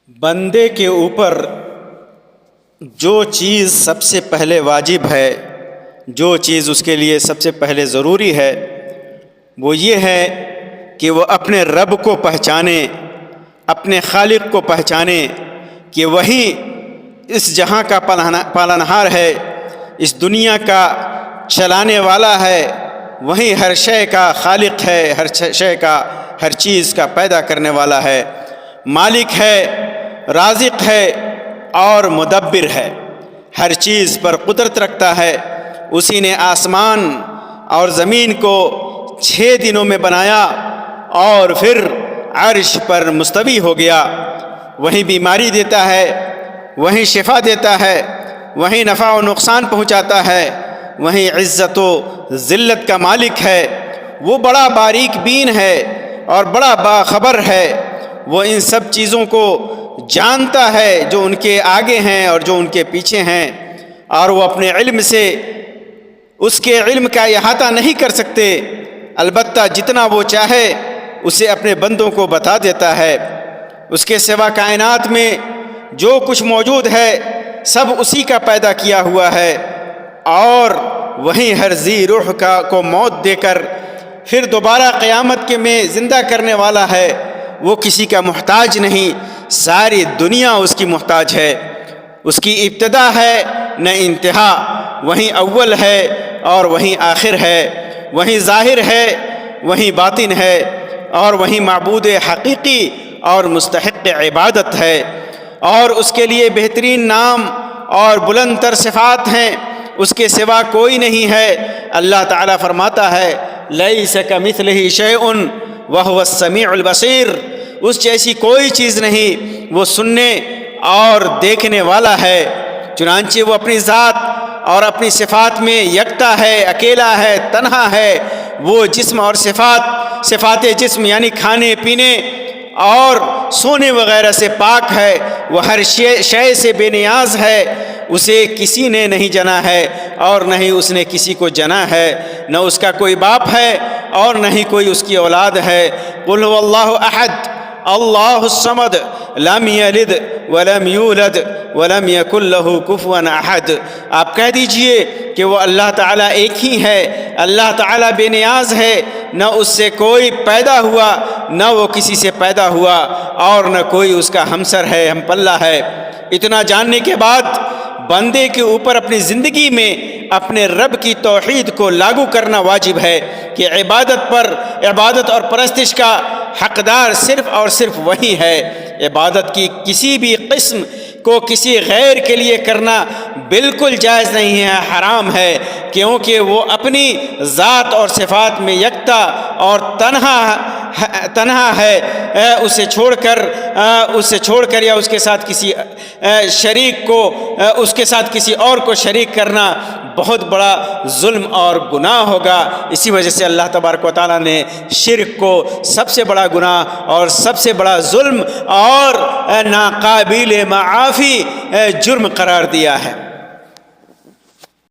بندے کے اوپر جو چیز سب سے پہلے واجب ہے، جو چیز اس کے لیے سب سے پہلے ضروری ہے، وہ یہ ہے کہ وہ اپنے رب کو پہچانے، اپنے خالق کو پہچانے کہ وہی اس جہاں کا پالنہار ہے، اس دنیا کا چلانے والا ہے، وہی ہر شے کا خالق ہے، ہر شے کا، ہر چیز کا پیدا کرنے والا ہے، مالک ہے، رازق ہے اور مدبر ہے، ہر چیز پر قدرت رکھتا ہے۔ اسی نے آسمان اور زمین کو 6 دنوں میں بنایا اور پھر عرش پر مستوی ہو گیا۔ وہیں بیماری دیتا ہے، وہیں شفا دیتا ہے، وہیں نفع و نقصان پہنچاتا ہے، وہیں عزت و ذلت کا مالک ہے۔ وہ بڑا باریک بین ہے اور بڑا باخبر ہے، وہ ان سب چیزوں کو جانتا ہے جو ان کے آگے ہیں اور جو ان کے پیچھے ہیں، اور وہ اپنے علم سے اس کے علم کا احاطہ نہیں کر سکتے، البتہ جتنا وہ چاہے اسے اپنے بندوں کو بتا دیتا ہے۔ اس کے سوا کائنات میں جو کچھ موجود ہے سب اسی کا پیدا کیا ہوا ہے، اور وہیں ہر ذی روح کو موت دے کر پھر دوبارہ قیامت کے میں زندہ کرنے والا ہے۔ وہ کسی کا محتاج نہیں، ساری دنیا اس کی محتاج ہے۔ اس کی ابتدا ہے نہ انتہا، وہیں اول ہے اور وہیں آخر ہے، وہیں ظاہر ہے، وہیں باطن ہے، اور وہیں معبود حقیقی اور مستحق عبادت ہے، اور اس کے لیے بہترین نام اور بلند تر صفات ہیں، اس کے سوا کوئی نہیں ہے۔ اللہ تعالیٰ فرماتا ہے لیس کمثلہ شیء وہو السمیع البصیر، اس جیسی کوئی چیز نہیں، وہ سننے اور دیکھنے والا ہے۔ چنانچہ وہ اپنی ذات اور اپنی صفات میں یکتا ہے، اکیلا ہے، تنہا ہے۔ وہ جسم اور صفات جسم یعنی کھانے پینے اور سونے وغیرہ سے پاک ہے، وہ ہر شے سے بے نیاز ہے، اسے کسی نے نہیں جنا ہے اور نہ ہی اس نے کسی کو جنا ہے، نہ اس کا کوئی باپ ہے اور نہ ہی کوئی اس کی اولاد ہے۔ قل هو اللہ احد اللہ الصمد لم یلد ولم یولد ولم یکن لہ کفوا احد۔ آپ کہہ دیجئے کہ وہ اللہ تعالیٰ ایک ہی ہے، اللہ تعالیٰ بے نیاز ہے، نہ اس سے کوئی پیدا ہوا، نہ وہ کسی سے پیدا ہوا، اور نہ کوئی اس کا ہمسر ہے، ہم پلہ ہے۔ اتنا جاننے کے بعد بندے کے اوپر اپنی زندگی میں اپنے رب کی توحید کو لاگو کرنا واجب ہے کہ عبادت اور پرستش کا حقدار صرف اور صرف وہی ہے۔ عبادت کی کسی بھی قسم کو کسی غیر کے لیے کرنا بالکل جائز نہیں ہے، حرام ہے، کیونکہ وہ اپنی ذات اور صفات میں یکتا اور تنہا ہے۔ اسے چھوڑ کر یا اس کے ساتھ کسی شریک کو، اس کے ساتھ کسی اور کو شریک کرنا بہت بڑا ظلم اور گناہ ہوگا۔ اسی وجہ سے اللہ تبارک و تعالیٰ نے شرک کو سب سے بڑا گناہ اور سب سے بڑا ظلم اور ناقابل معافی جرم قرار دیا ہے۔